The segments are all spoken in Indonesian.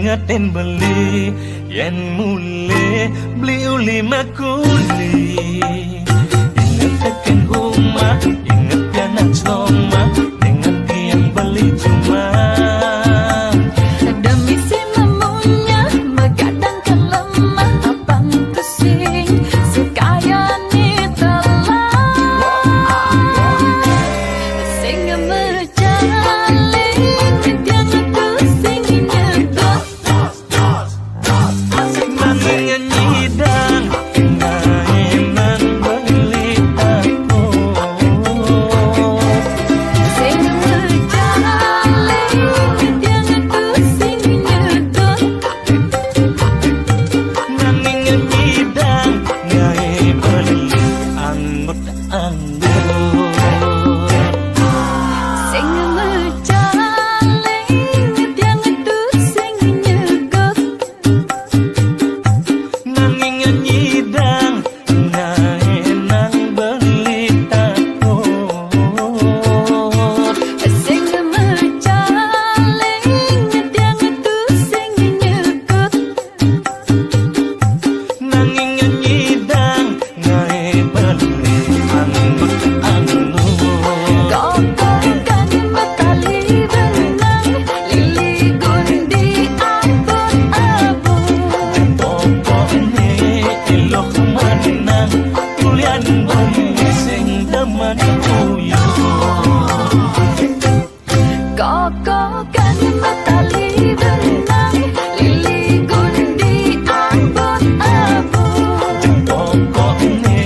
ngaten beli yen mule beli uli makuli ingat tekan rumah ingat anak soma dengan tiang beli cuma demi si mamunya begadang kelemah abang pusing sekaya ni telah sing merjali tiang pusing nyegot nanging nyidang enak beli aku sing merjali tiang pusing nyegot nanging nyidang gawe beli anggut-anggut sing merjali tiang pusing nyegot nanging nyidang enak beli takut sing merjali tiang pusing nyegot nanging nyidang gawe beli anggut-anggut Kokongkan matali benang lili gundi abon-abon pokoknya elok menang kulian beli sing teman kuyuh Kokongkan matali benang lili gundi abon-abon pokoknya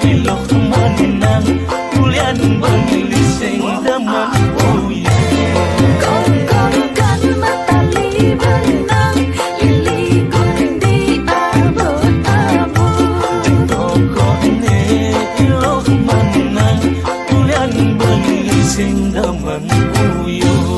elok menang kulian beli sing teman kuyuh Kokongkan matali benang lili gundi abon-abon pokoknya elok menang kulian beli sing teman kuyuh.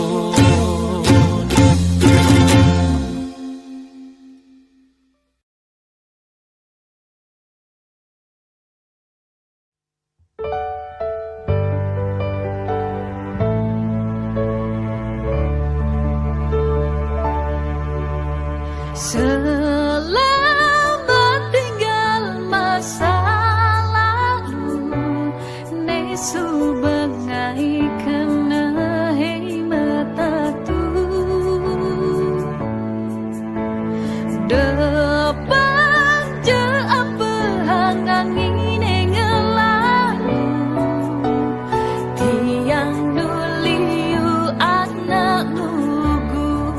Selamat tinggal masa lalu nesu bengai kena hei matatu depan je apehang angin ngelalu tiang nuliu anak lugu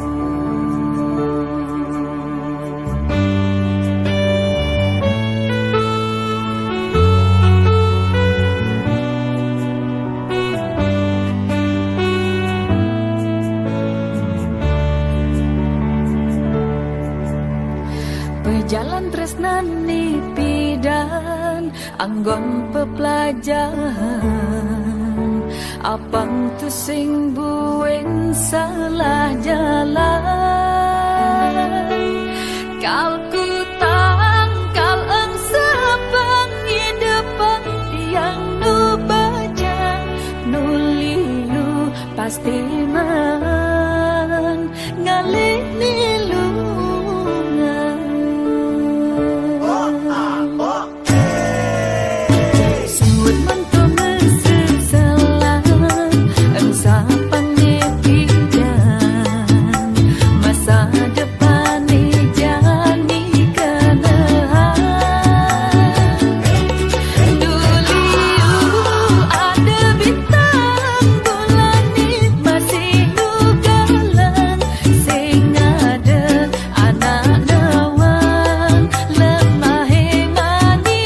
tresnani pidan anggon pepelajaran apang tu sing bueng salah jalan kalku tangkal ang sabang hidupan yang nu baca nuliu pasti man ngalih nilungan suut manto mesesalan ang sapang nepidan masa depan ni jani kenahan duliu ada bintang bulan ni masih nugalan sing ada anak nawan lemah mani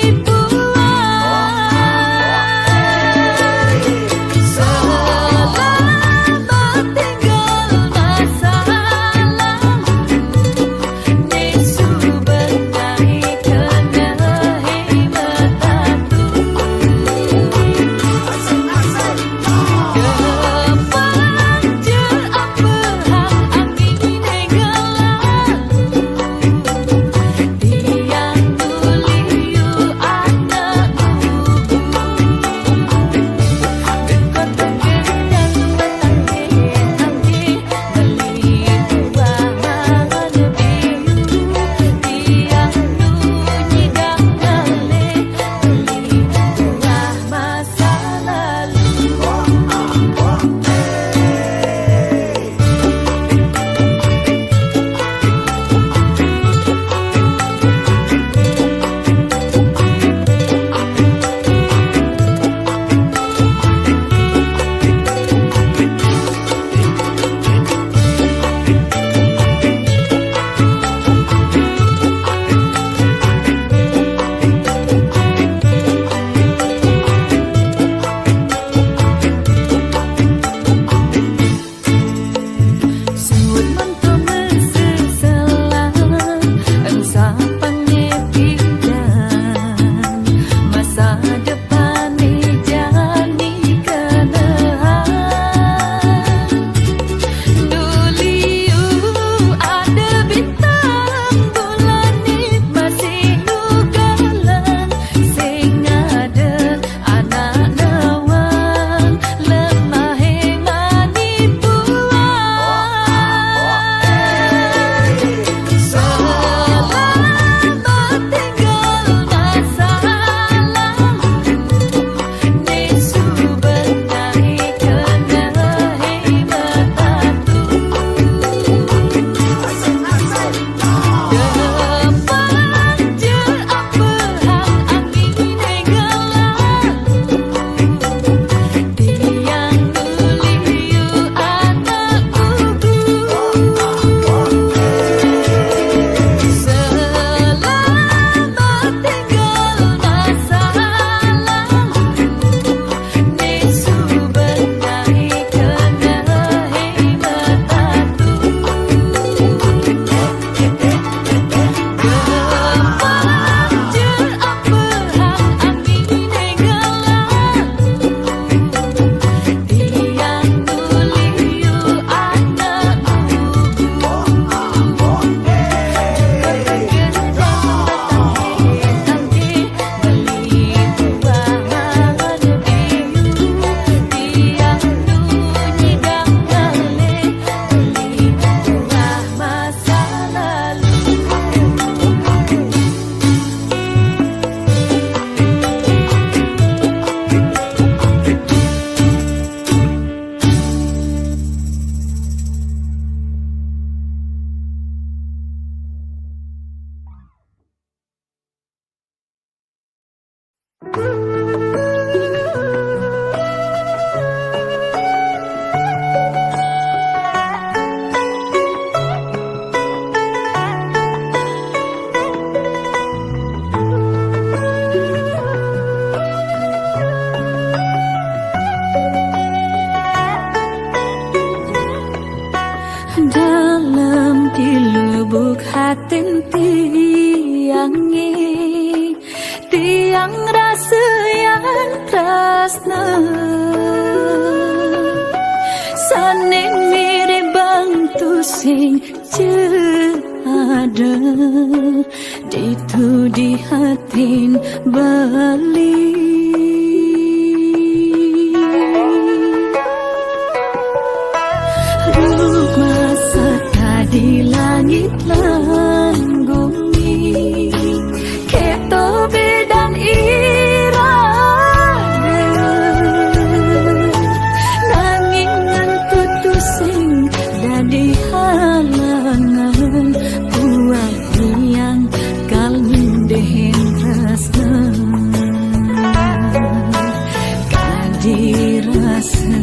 selamat tinggal masa lalu ni subenai kena hematatu Kepang je apa hak angin gelang Tiang tuliu anak Dekot kenyang petangke beli buah biu Tiang nunyi dangale beli buah masa lalu Suut manto mesesalan ang sapang nepidan masa depan ni jani kenahan duliu ada bintang bulan ni masih nugalan sing ada anak nawan lemah mani selamat tinggal masa lalu ni subenai kena hematatu Kepang je apa hak angin gelang Tiang tuliu anak Selamat tinggal masa lalu ni subenai kena hematatu Kepang je apa hak angin gelang Tiang tuliu anak beli buah biu Tiang nunyi dangale beli buah masa lalu Dalam di lubuk hati tiang langit tiang rasa yang tresna saning mirip bantu sing ada ditu di hatin Bali rumah seka di langit lan bumi keto bedan irade nanging ngantutu sing dadi halangan buat yang kalmin dehen rasa kadi rasa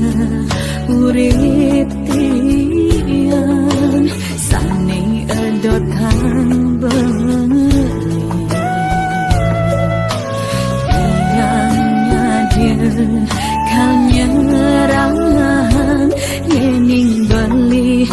urip tiang sani edot hang beli tiangnya dia kal nyerangan yening beli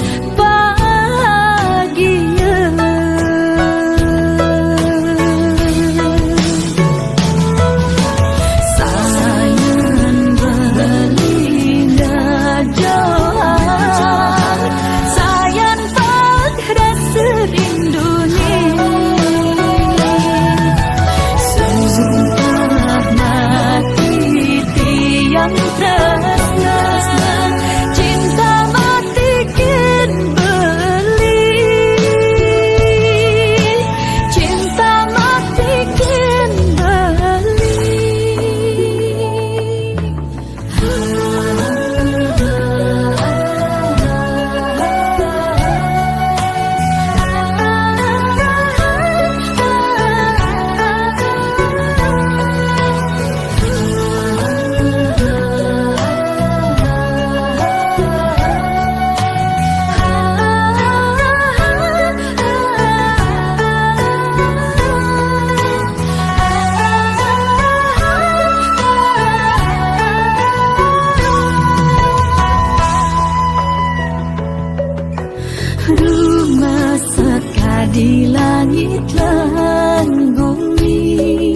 rumah seka di langit lan bumi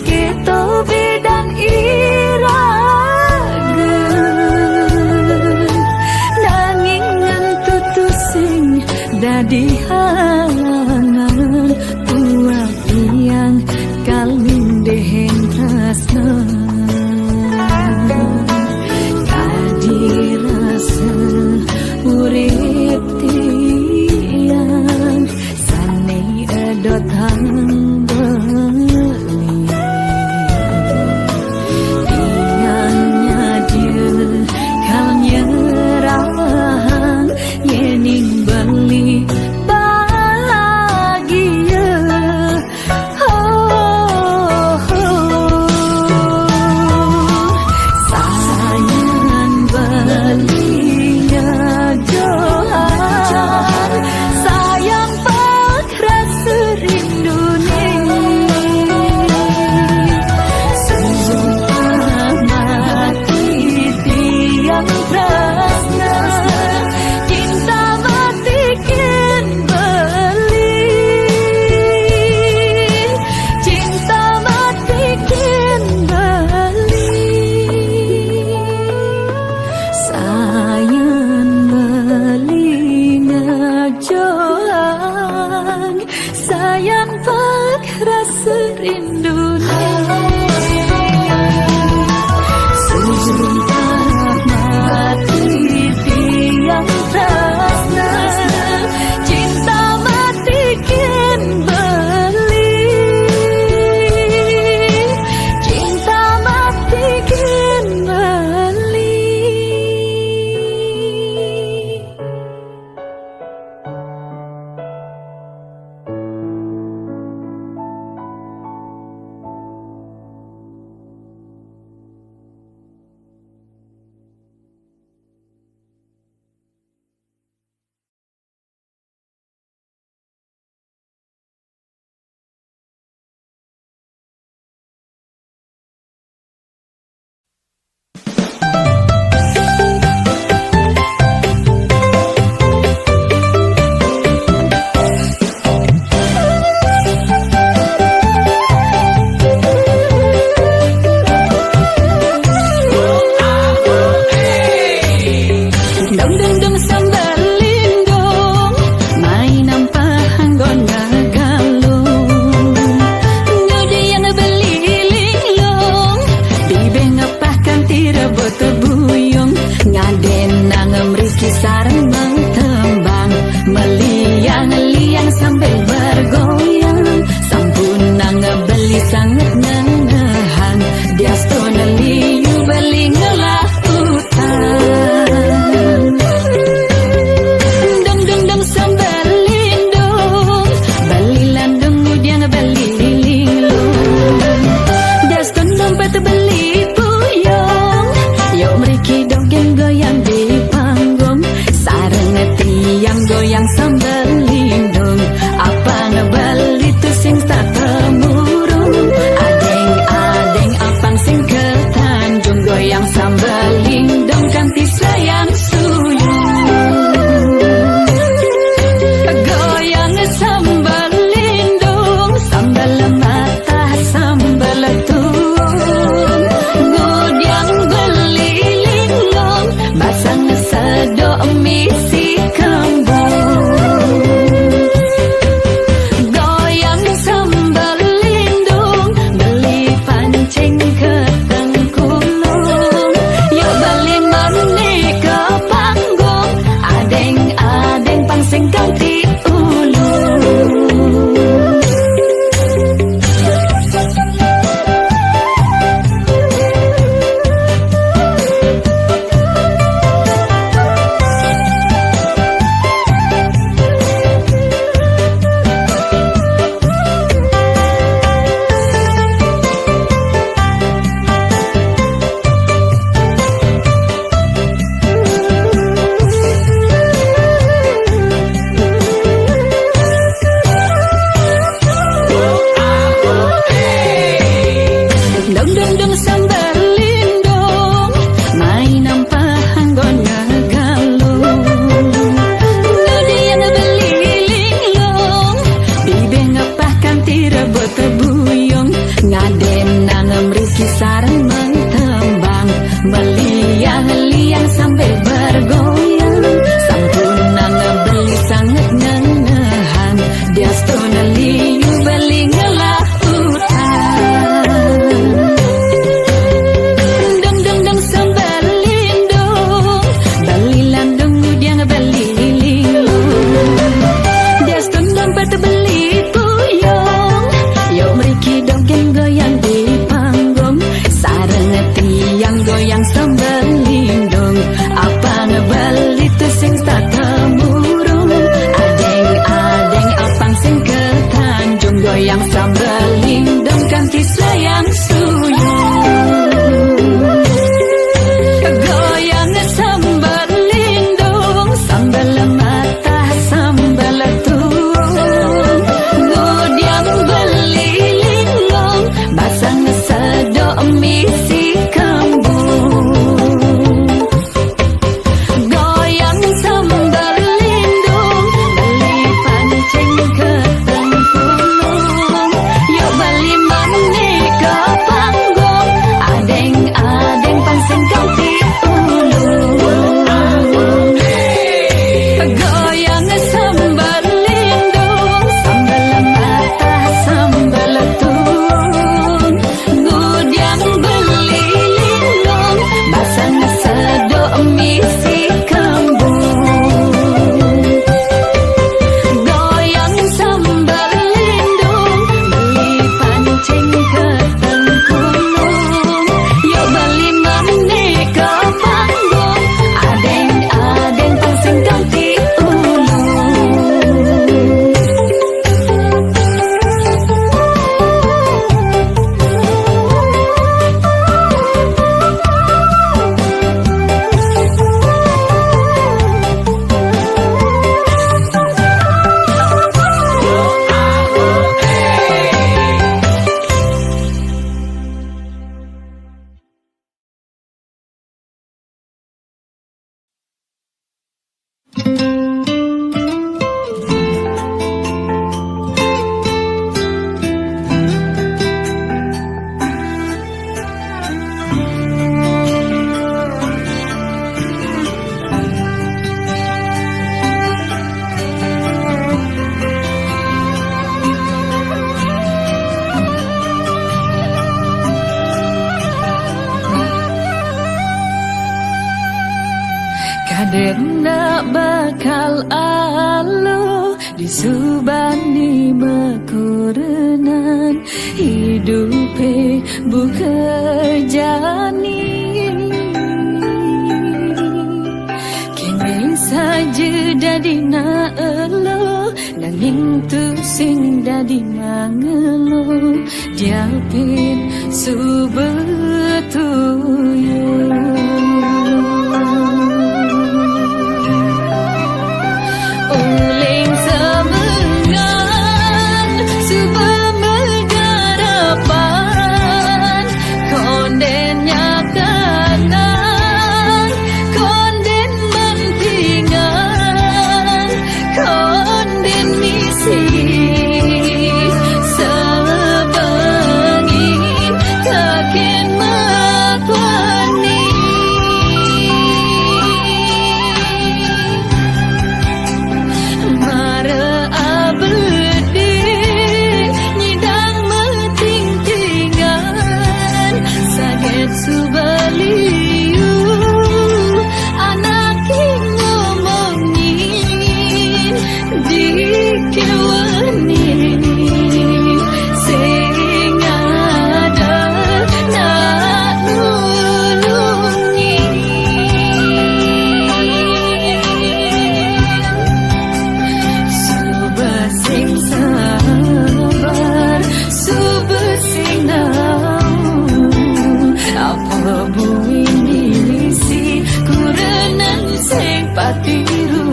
keto bedan irage nanging ngantutu sing dadi halangan buat yang kalmin dehen rasna kadi rasa urip tiang sane edot hang beli tiangnya dia kal nyerang yening beli bahagia sayang belinya Johan sayang pakras serindu sumpah mati tiang prasna cinta mati kin beli cinta mati kin beli sayang belinya Johan sayang pakras serindu sumpah mati tiang prasna cinta mati kin beli cinta mati kin beli. meliang-liang sambil bergoyang, sampunang beli sangat nengahan, dia stone liu beli ngelah hutan. Dong dong dong sambil lindung, beli landung udiang beli linglung, dia stone dompet beli puyong, yuk meriki dongeng goyang di panggung, sareng tiang goyang sambil lindung, apa ngebeli tu sing tak temurung, adeng-adeng apang sing ke Tanjung, goyang sambil lindung kanti sayang suyung, goyang sambil lindung, sambil mata sambil tung, gudiang beli linglung, basang sedok misi kembung. disubani makorenan hidupe bukerjani kini saja dadi na elo nanging tu sing dadi mangelo diapin subetuyo uling semengan subemegarapan konden nyakanan konden mentingan konden misi sebangin kakin makwani mara abdi nyidang meting-tingan sakit subaliu anak ngomongin dikewani sing ada nak nulungi subasing sabar subasing nau apa bui milisi kurenan sing patiru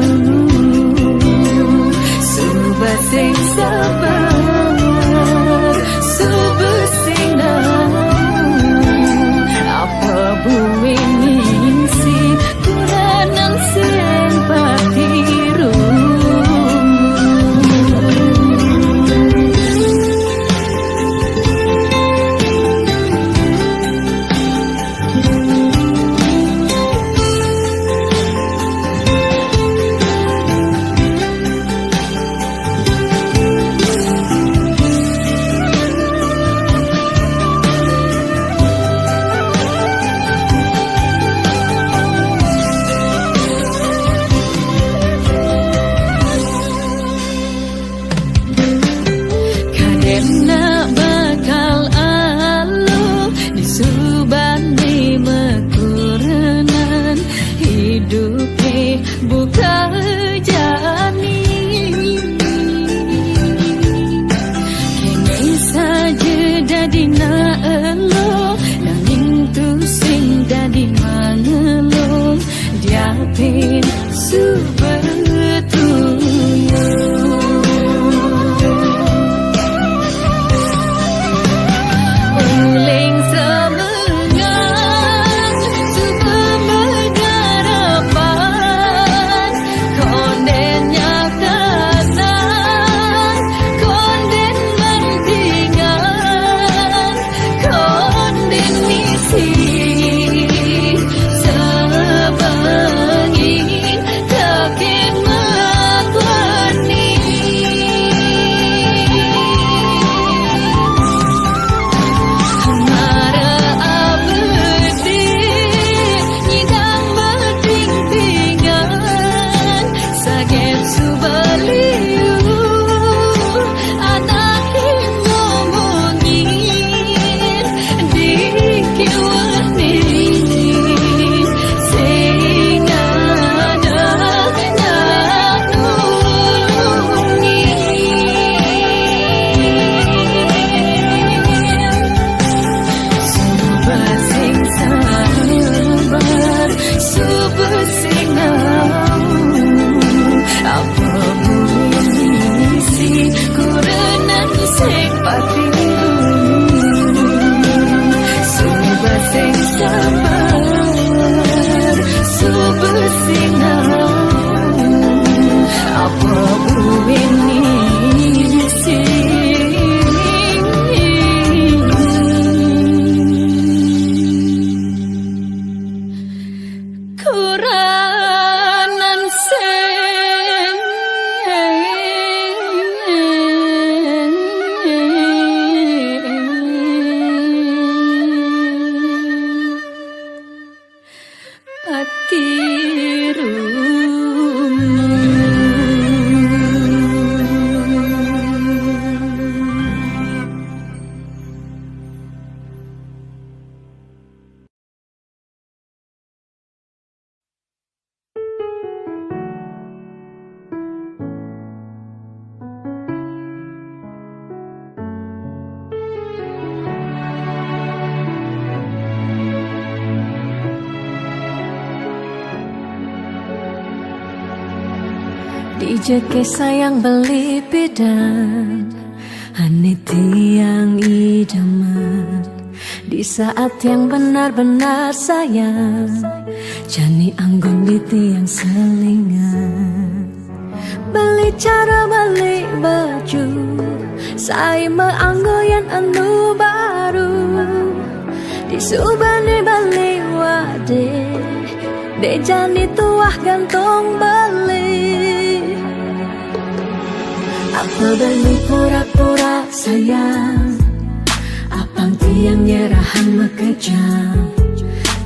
subasing sabar Jeke sayang beli bidan Ane tiang idaman di saat yang benar-benar sayang Jani anggon di tiang selingan Beli cara beli baju Saya meanggoyan anu baru Di subane beli wade De jani tuah gantung beli Apa beli pura-pura sayang Apang tiang nyerahan makejam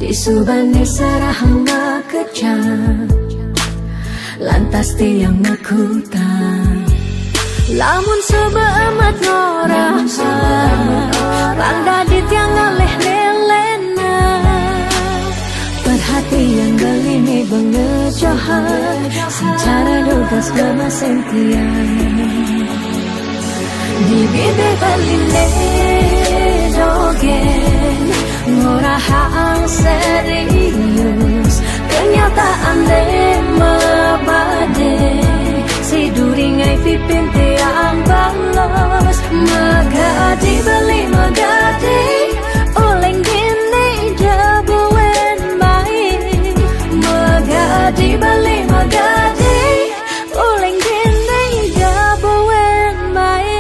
Di subane serahan makejam Lantas tiang makutan Lamun soba amat ngorah Rangda di tiang ngaleh nelena Perhatian beli ni bengejohan Secara dugas nama sentian Di bibir beli jogen Ngorahang serius Kenyataan de mabade Si duringai pipin tiang balos Magadi beli magadi Oleng gini jabuen baik Magadi beli magadi Oleng gini jabuen baik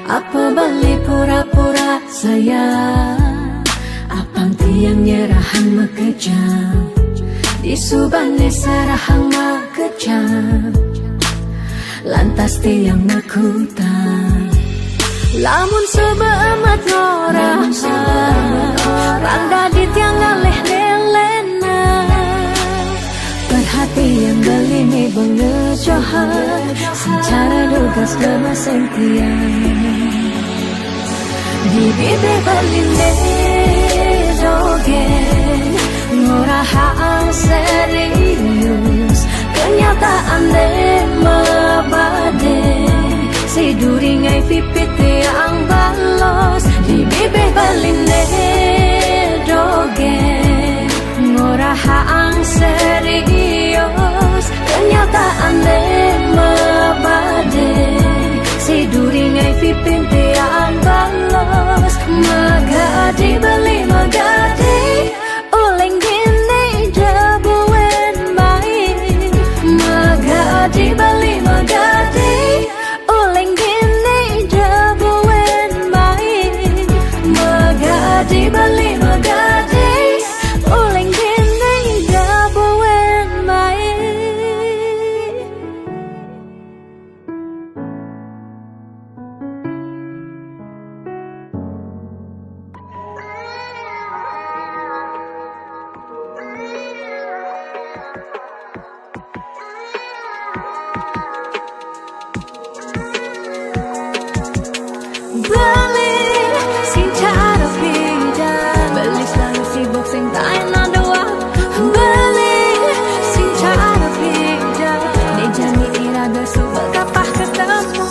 Apa beli pura-pura sayang Apang tiang nyerahan makejam Di subane serahan makejam Lantas tiang makutan Lamun soba amat ngorah Rangda di tiang ngaleh nelena Perhatian beli ni bengejohan Secara dugas nama sentian Di bibir beli jogen Ngorahang serius Kenyataan de mabade Si duringai pipit tiang balos Di bibir beli jogen Ngorahang serius Kenyataan de mabade Si duringai pipin tiang balos Magadi beli magadi Oleng gini jabuen baik Magadi beli magadi Oleng gini jabuen baik Magadi beli magadi Oleng gini jabuen baik Beli sing cara beda Beli selalu sibuk sing tak enak doang Beli sing cara beda Dia jani irada subak kapah ketemu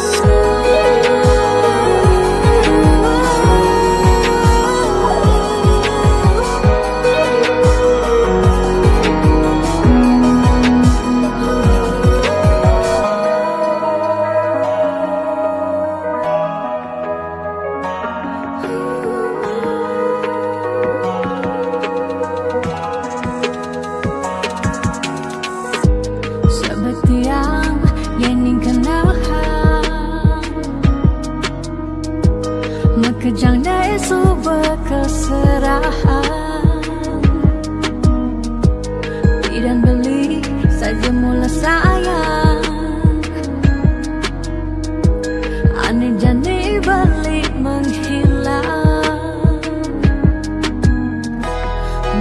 Sebetiang yening kenahan Makejang dae subak keserahan Bidan beli saja mula sayang Ane jani balik menghilang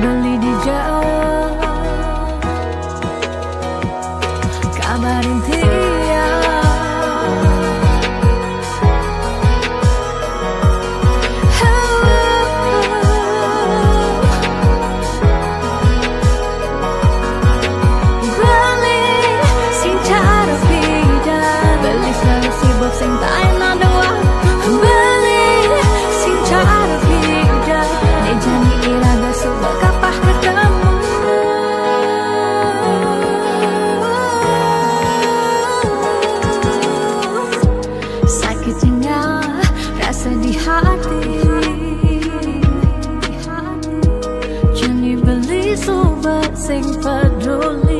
Beli di jauh kabarin dia. Balik sing cara beda, balik selalu sibuk sing tak enak doang. Balik sing cara beda, nek jani iraga suka kapah ketemu. Sakitnya rasa di hati, jani beli sobat sing peduli.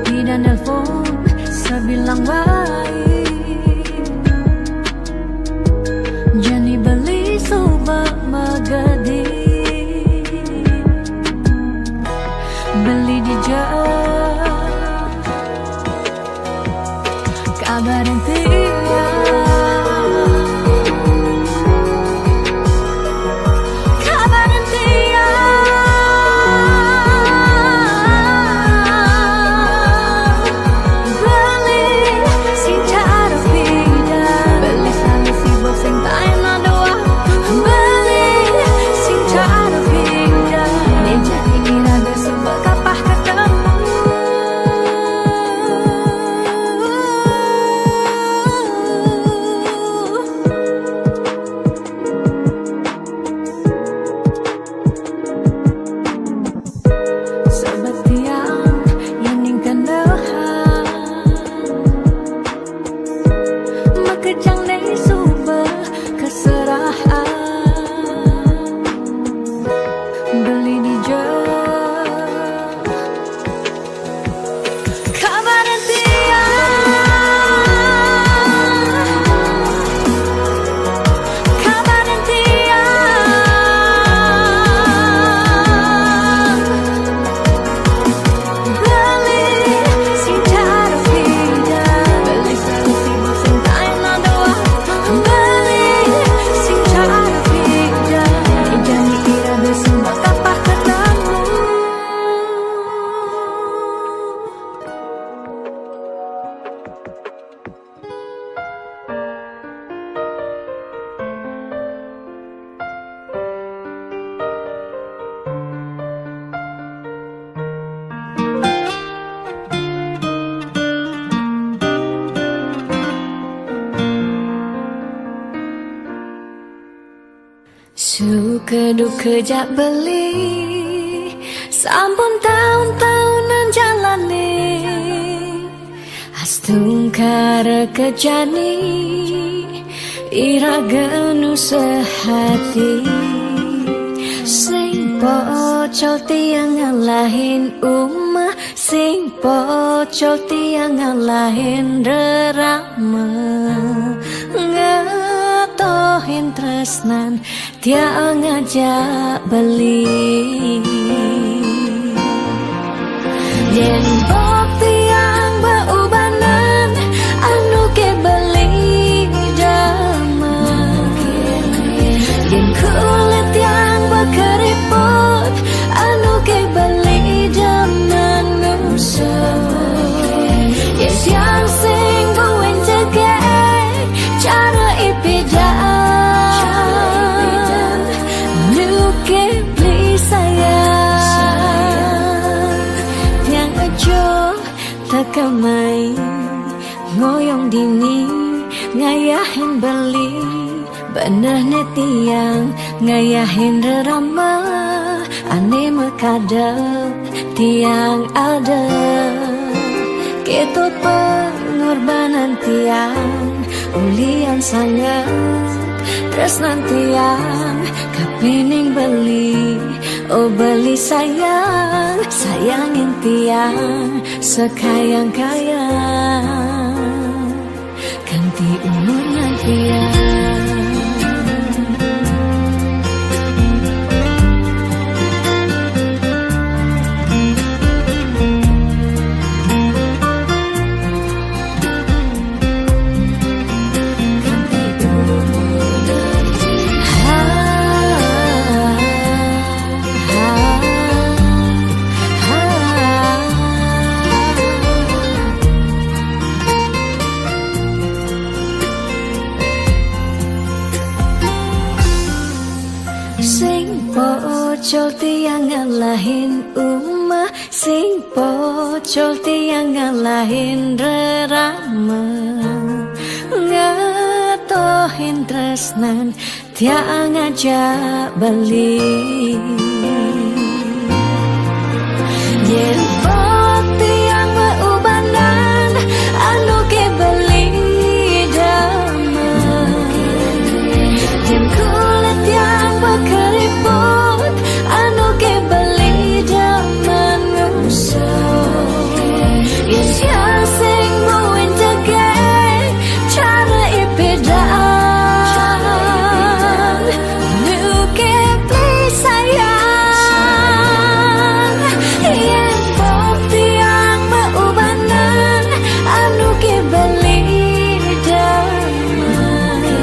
Tidak nelpon sebilang baik, jani beli sobat magadi. Beli di jauh kabarin dia. Kabarin dia. Beli sing cara beda, beli selalu sibuk sing tak enak doang. Beli sing cara beda, nek jadi iraga sebab kapah ketemu. Sobat tiang yang ningkan dohan, makejang dei suba keserahan. Beli di jauh kabarin dia. Kabarin dia. Beli sing cara beda, beli selalu sibuk sing tak enak doang. Beli sing cara beda, janji iraga semua kapah ketemu. Suka duka jak beli, sampun tahun-tahunan jalani. Astung kara kejani, iraga nu sehati. Sing pocol tiang ngalahin umah, sing pocol tiang ngalahin rerama. Ngetohin tresnan tiang ngajak beli. Yen bok tiang beubanan anu ke beli damai. Yen kulit tiang bekeriput anu ke beli daman nusuk. Yen tiang sing goen jegek cara ipidan nuke beli sayang. Tiang ajo tekamai ngoyong dini ngayahin beli. Bener tiang ngayahin rerama, ane mekadep tiang ada. Ketut pengorbanan tiang, ulian sangat tresnan tiang. Kapining beli, oh beli sayang, sayangin tiang sekayang-kayang. Ganti umurnya tiang. sing pocol tiang ngalahin rerama ngetohin tresnan tiang ngajak beli yen pot tiang meubanan anu ke beli damai yen kulit yang berkeriput anu ke beli daman ngusuk yen siang sing muin tegek cara ipedaan nuke play sayang yen pop tiang meubanan anu ke beli damai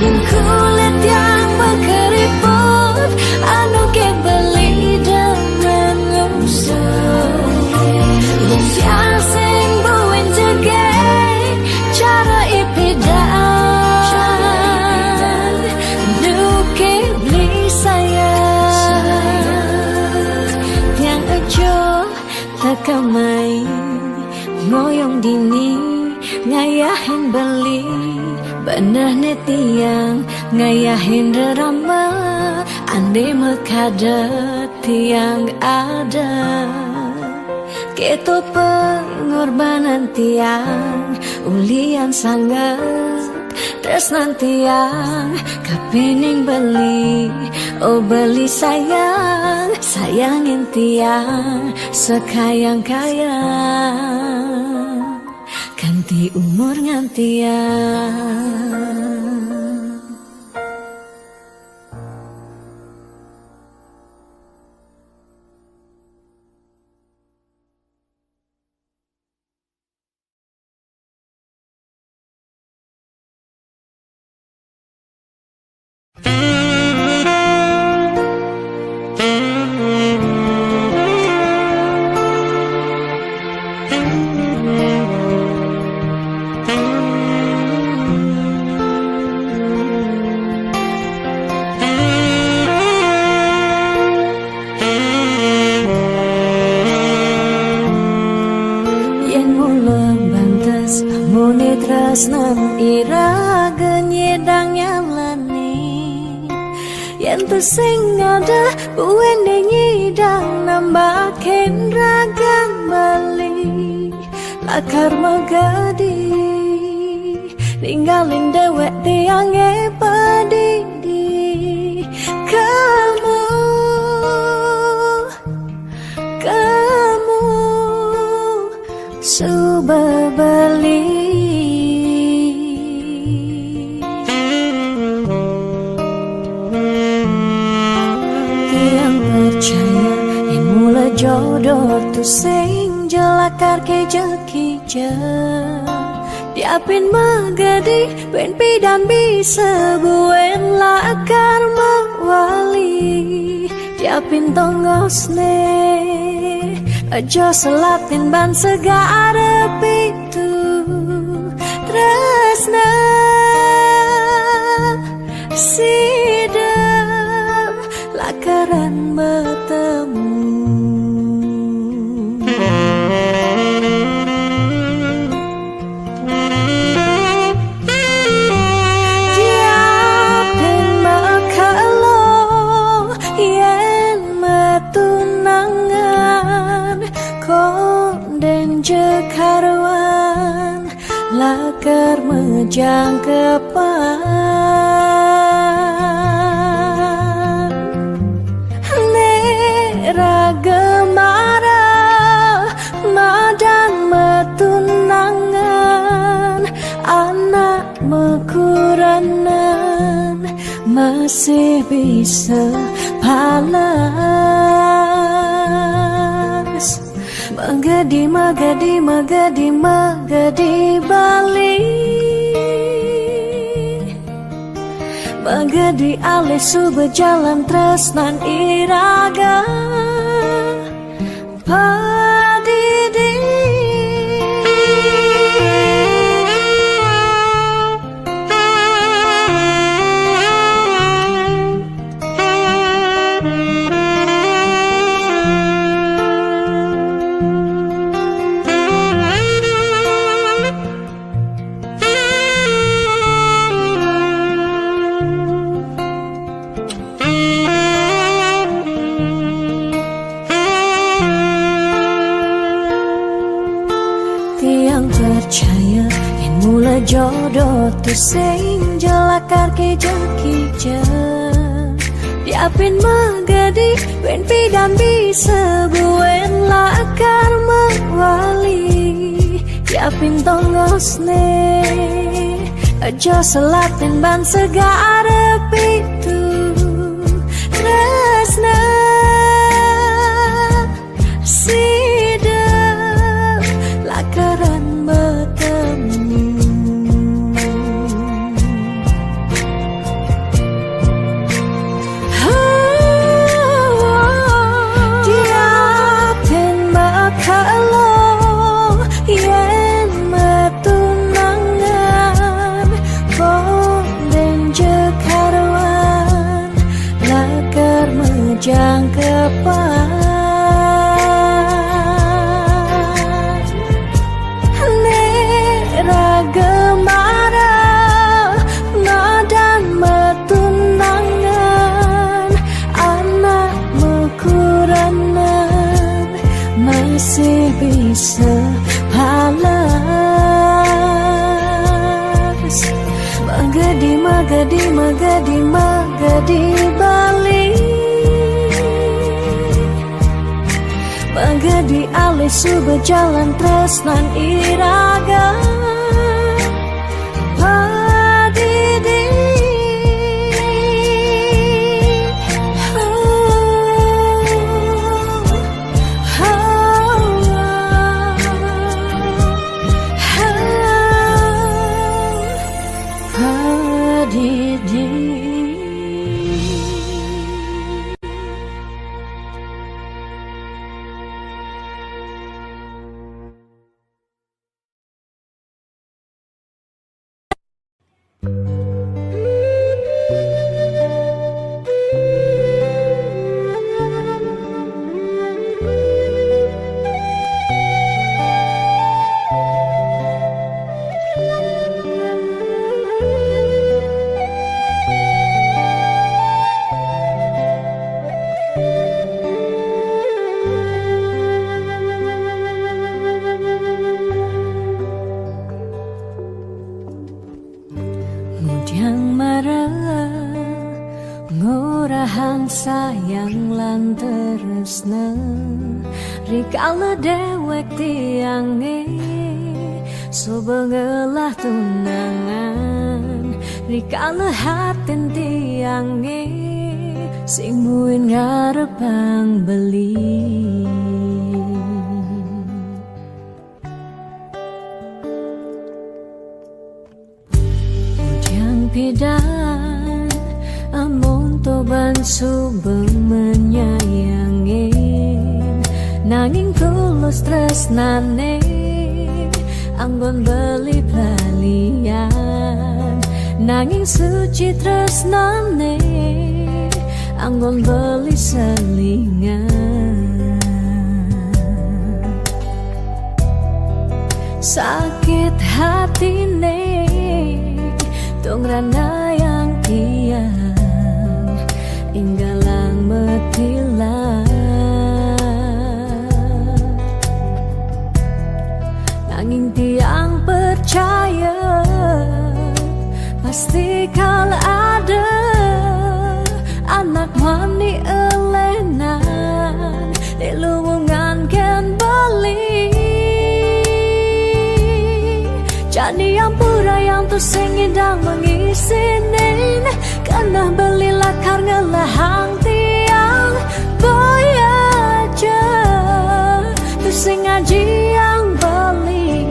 yen kulit yang berkeriput anu ke beli daman ngusuk yen siang sing buin tegek cara ipedaan nuke beli sayang tiang aja tekamai ngoyong dini ngayahin beli bener tiang ngayahin derama ande mekadet tiang ada keto pengorbanan tiang ulian sangat tresnan tiang kapening beli oh beli sayang sayangin tiang sekayang-kayang ganti umur ngantiang tresnan ira genyedang nyalani yen sing ada buen nyidang nambahin ragang bali lakar magadi ninggalin dewek tiang padidi kamu suba beli jodoh tu sing jelakar ke jekija diapin magadi ben pidan bisa buen lakar mawali diapin tongos ne aja selatin ban segara pitu tresna sidang lakaran bertemu karwan lakar mejang kepan nera gemara madan metunangan anak mekuranan masih bisa palas magadi magadi magadi magadi bali magadi alih su berjalan tresnan iraga padidi jodoh tu sing jelakar ke jeki diapin magadi wen pidam bisa buen lakar mewali diapin tongosne aja selatin ban segara pitu resna sida lakaran bertemu diapin bakalo yen metunangan bonden jekarwan lakar mejang kepan gemara nadan metunangan anak mekuranan masih bisa balas magadi magadi magadi magadi balik magadi alih su berjalan tresnan iraga sayang lan tresna rikala dewek tiange so bengelah tunangan rikala hatin tiange sing muin ngarepang beli ujang pidan amun toban subeng menyayangin nanging tulus tresnane anggon beli pelalian nanging suci tresnane anggon beli selingan sakit hatine tongrana yang tiang inggalang metilang nanging tiang percaya pasti kal ada anak wani elenan di luwungan ken beli jadi yang pura yang tuh sing indang mengisinin karena belilah karena lahang tiang boy aja tuh sing ngaji yang beli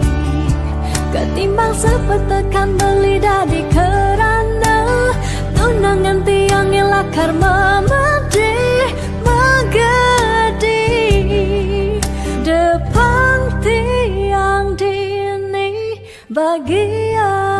ketimbang sepetekan beli dari kerana tunangan tiang lakar memedi magadi depan tiang dini bagian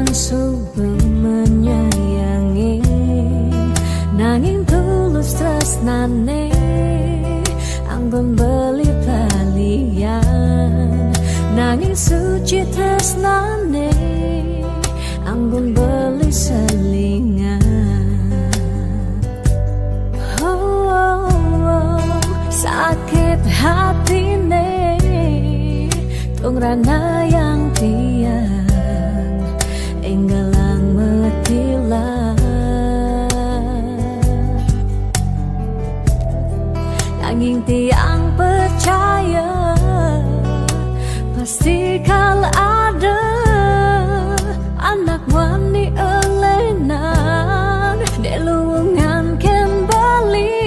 subuh menyayangi, nanging tulus tresnane anggun beli balian, nanging suci tresnane anggun beli selingan. Sakit hatine tungrana yang tiang enggalang metilah, nanging tiang percaya pasti kal ada anak wani elenan delungan kembali.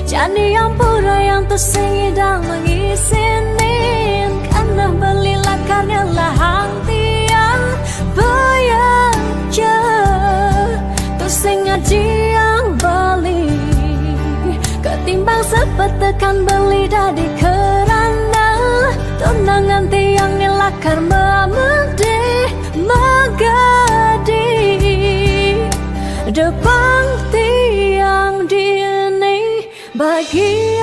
Jani yang pura yang tersengi dan mengisinin, karena beli lakarnya lahang tiang bayaja tersing ngaji yang beli, ketimbang sepetekan beli dadi kerana tunangan tiang ni lakar memede magadi depan tiang dini bagi